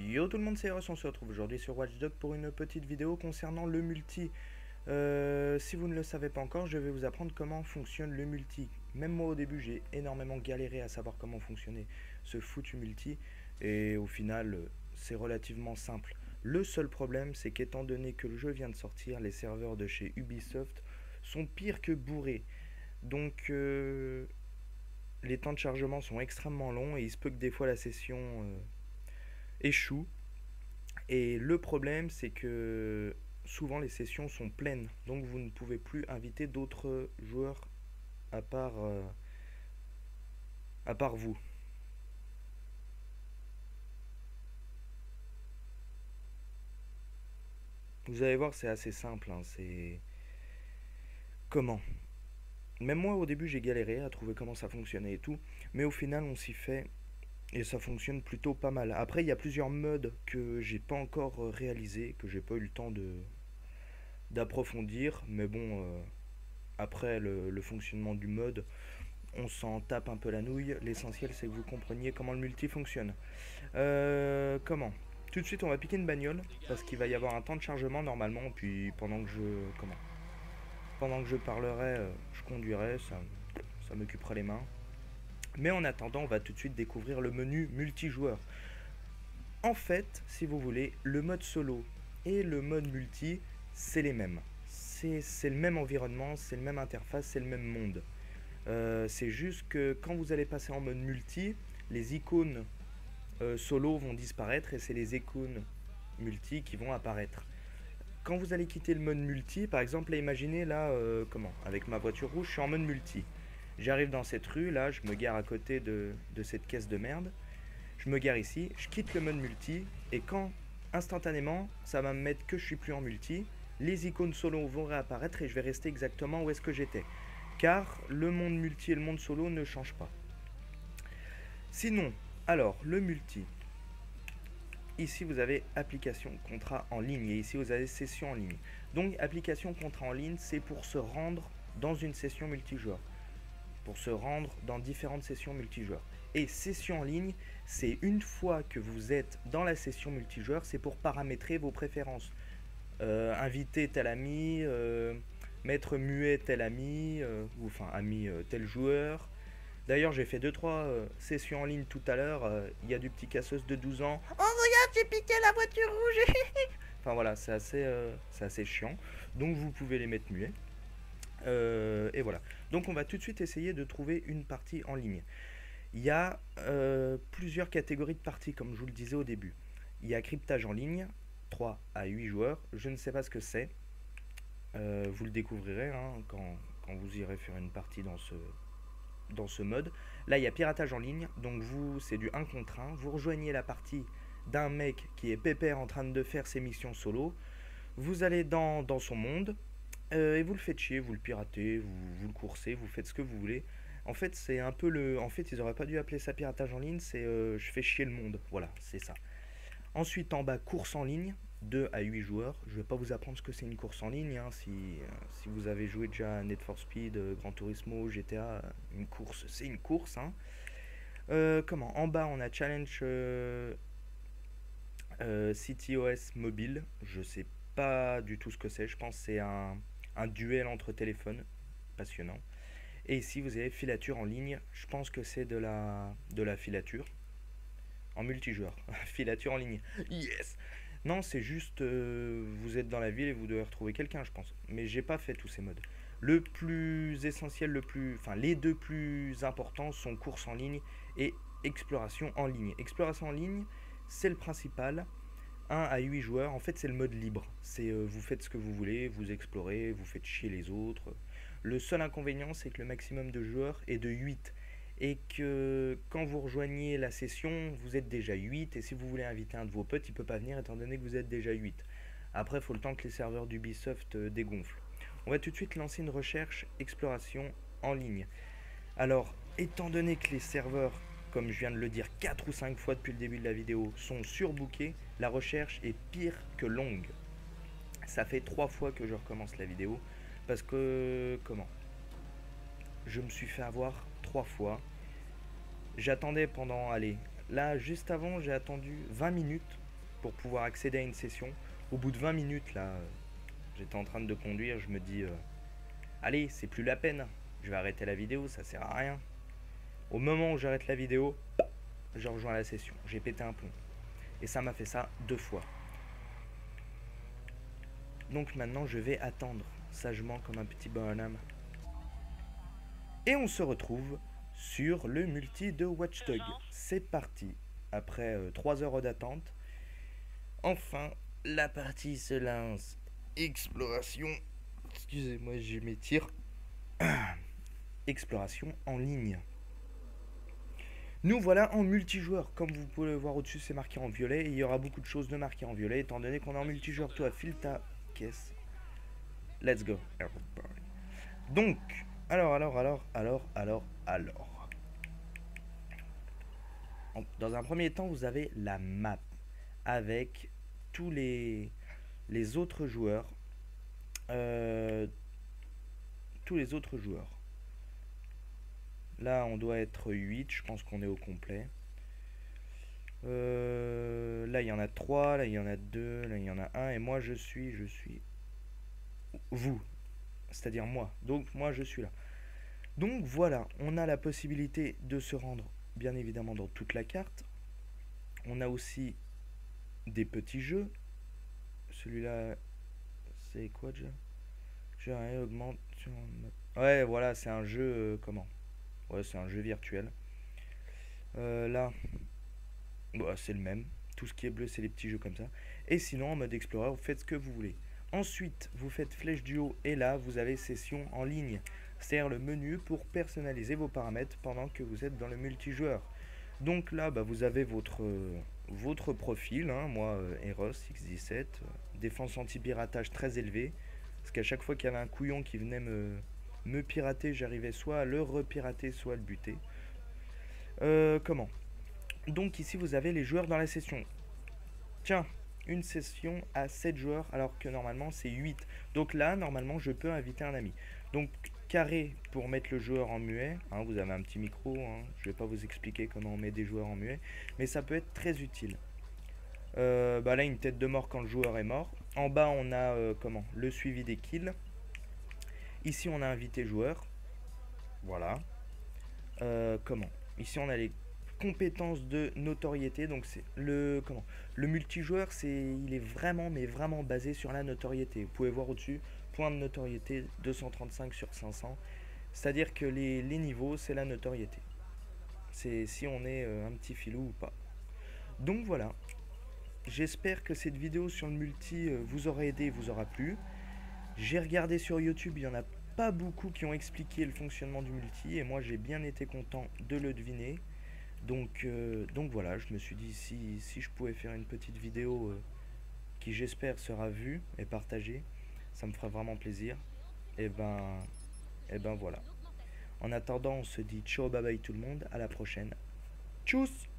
Yo tout le monde, c'est Eros, on se retrouve aujourd'hui sur Watch Dogs pour une petite vidéo concernant le multi. Si vous ne le savez pas encore, je vais vous apprendre comment fonctionne le multi. Même moi au début j'ai énormément galéré à savoir comment fonctionnait ce foutu multi et au final c'est relativement simple. Le seul problème c'est qu'étant donné que le jeu vient de sortir, les serveurs de chez Ubisoft sont pires que bourrés. Donc les temps de chargement sont extrêmement longs et il se peut que des fois la session échoue. Et le problème, c'est que souvent les sessions sont pleines, donc vous ne pouvez plus inviter d'autres joueurs à part, euh, à part vous. Vous allez voir, c'est assez simple, hein, c'est comment. Même moi au début j'ai galéré à trouver comment ça fonctionnait et tout, mais au final on s'y fait et ça fonctionne plutôt pas mal. Après il y a plusieurs modes que j'ai pas encore réalisé, que j'ai pas eu le temps de d'approfondir, mais bon, après le fonctionnement du mode, on s'en tape un peu la nouille. L'essentiel, c'est que vous compreniez comment le multi fonctionne. Comment Tout de suite, on va piquer une bagnole parce qu'il va y avoir un temps de chargement normalement. Puis pendant que je parlerai, je conduirai, ça m'occupera les mains. Mais en attendant, on va tout de suite découvrir le menu multijoueur. En fait, si vous voulez, le mode solo et le mode multi, c'est les mêmes. C'est le même environnement, c'est le même interface, c'est le même monde. C'est juste que quand vous allez passer en mode multi, les icônes solo vont disparaître et c'est les icônes multi qui vont apparaître. Quand vous allez quitter le mode multi, par exemple, imaginez là, avec ma voiture rouge, je suis en mode multi. J'arrive dans cette rue, là, je me gare à côté de cette caisse de merde. Je me gare ici, je quitte le mode multi et quand instantanément, ça va me mettre que je suis plus en multi, les icônes solo vont réapparaître et je vais rester exactement où est-ce que j'étais. Car le monde multi et le monde solo ne changent pas. Sinon, alors, le multi. Ici, vous avez application contrat en ligne et ici, vous avez session en ligne. Donc, application contrat en ligne, c'est pour se rendre dans une session multijoueur. Pour se rendre dans différentes sessions multijoueurs. Et session en ligne, c'est une fois que vous êtes dans la session multijoueur, c'est pour paramétrer vos préférences. Inviter tel ami, mettre muet tel ami, ou enfin ami tel joueur. D'ailleurs, j'ai fait deux trois sessions en ligne tout à l'heure. Il y a du petit cassos de 12 ans. Oh, regarde, j'ai piqué la voiture rouge. Enfin voilà, c'est assez chiant. Donc vous pouvez les mettre muets. Et voilà. Donc on va tout de suite essayer de trouver une partie en ligne. Il y a plusieurs catégories de parties, comme je vous le disais au début. Il y a cryptage en ligne, 3 à 8 joueurs. Je ne sais pas ce que c'est. Vous le découvrirez hein, quand vous irez faire une partie dans ce mode. Là, il y a piratage en ligne. Donc vous, c'est du 1 contre 1. Vous rejoignez la partie d'un mec qui est pépère en train de faire ses missions solo. Vous allez dans son monde. Et vous le faites chier, vous le piratez, vous le coursez, vous faites ce que vous voulez. En fait, c'est un peu le. En fait, ils auraient pas dû appeler ça piratage en ligne, c'est je fais chier le monde. Voilà, c'est ça. Ensuite, en bas, course en ligne, 2 à 8 joueurs. Je vais pas vous apprendre ce que c'est une course en ligne. Hein, si vous avez joué déjà à Need for Speed, Gran Turismo, GTA, une course, c'est une course. Hein. Comment En bas, on a Challenge CTOS mobile. Je sais pas du tout ce que c'est. Je pense que c'est un duel entre téléphones. Passionnant. Et ici, vous avez filature en ligne. Je pense que c'est de la filature. En multijoueur. Filature en ligne. Yes. Non, c'est juste vous êtes dans la ville et vous devez retrouver quelqu'un, je pense. Mais j'ai pas fait tous ces modes. Le plus essentiel, enfin les deux plus importants sont course en ligne et exploration en ligne. Exploration en ligne, c'est le principal. 1 à 8 joueurs, en fait c'est le mode libre. C'est vous faites ce que vous voulez, vous explorez, vous faites chier les autres. Le seul inconvénient c'est que le maximum de joueurs est de 8 et que quand vous rejoignez la session, vous êtes déjà 8 et si vous voulez inviter un de vos potes, il peut pas venir étant donné que vous êtes déjà 8. Après, il faut le temps que les serveurs d'Ubisoft dégonflent. On va tout de suite lancer une recherche exploration en ligne. Alors, étant donné que les serveurs, comme je viens de le dire 4 ou 5 fois depuis le début de la vidéo, sont surbookés, la recherche est pire que longue. Ça fait 3 fois que je recommence la vidéo parce que, je me suis fait avoir 3 fois. J'attendais pendant, allez, là juste avant j'ai attendu 20 minutes pour pouvoir accéder à une session. Au bout de 20 minutes, là, j'étais en train de conduire, je me dis, allez, c'est plus la peine, je vais arrêter la vidéo, ça sert à rien. Au moment où j'arrête la vidéo, je rejoins la session, j'ai pété un plomb. Et ça m'a fait ça 2 fois. Donc maintenant, je vais attendre sagement comme un petit bonhomme. Et on se retrouve sur le multi de Watch Dogs. C'est parti. Après 3 heures d'attente, enfin, la partie se lance. Exploration. Excusez-moi, je m'étire. Exploration en ligne. Nous voilà en multijoueur. Comme vous pouvez le voir au-dessus, c'est marqué en violet. Et il y aura beaucoup de choses de marquées en violet, étant donné qu'on est en multijoueur. Toi, file ta caisse. Let's go. Donc, alors. Dans un premier temps, vous avez la map avec tous les autres joueurs. Là, on doit être 8, je pense qu'on est au complet. Là, il y en a 3, là, il y en a 2, là, il y en a 1, et moi, je suis vous, c'est-à-dire moi. Donc, moi, je suis là. Donc, voilà, on a la possibilité de se rendre, bien évidemment, dans toute la carte. On a aussi des petits jeux. Celui-là, c'est quoi déjà? Jeu augmente. Ouais, voilà, c'est un jeu, comment? Ouais, c'est un jeu virtuel. Là, bah, c'est le même. Tout ce qui est bleu, c'est les petits jeux comme ça. Et sinon, en mode explorer, vous faites ce que vous voulez. Ensuite, vous faites flèche du haut et là, vous avez session en ligne. C'est-à-dire le menu pour personnaliser vos paramètres pendant que vous êtes dans le multijoueur. Donc là, bah, vous avez votre profil. Hein. Moi, Eros X17, défense anti-piratage très élevée. Parce qu'à chaque fois qu'il y avait un couillon qui venait me pirater, j'arrivais soit à le repirater, soit à le buter. Comment? Donc ici, vous avez les joueurs dans la session. Tiens, une session à 7 joueurs alors que normalement c'est 8. Donc là, normalement, je peux inviter un ami. Donc carré pour mettre le joueur en muet. Hein, vous avez un petit micro. Hein, je ne vais pas vous expliquer comment on met des joueurs en muet. Mais ça peut être très utile. Bah là, une tête de mort quand le joueur est mort. En bas, on a comment? Le suivi des kills. Ici, on a invité joueur. Voilà. Comment? Ici, on a les compétences de notoriété. Donc, c'est le multijoueur, il est vraiment, mais vraiment basé sur la notoriété. Vous pouvez voir au-dessus, point de notoriété 235 sur 500. C'est-à-dire que les niveaux, c'est la notoriété. C'est si on est un petit filou ou pas. Donc voilà. J'espère que cette vidéo sur le multi vous aura aidé, vous aura plu. J'ai regardé sur YouTube, il n'y en a pas beaucoup qui ont expliqué le fonctionnement du multi et moi j'ai bien été content de le deviner. Donc voilà, je me suis dit si je pouvais faire une petite vidéo qui j'espère sera vue et partagée, ça me ferait vraiment plaisir. Et ben voilà. En attendant, on se dit ciao bye bye tout le monde, à la prochaine. Tchuss!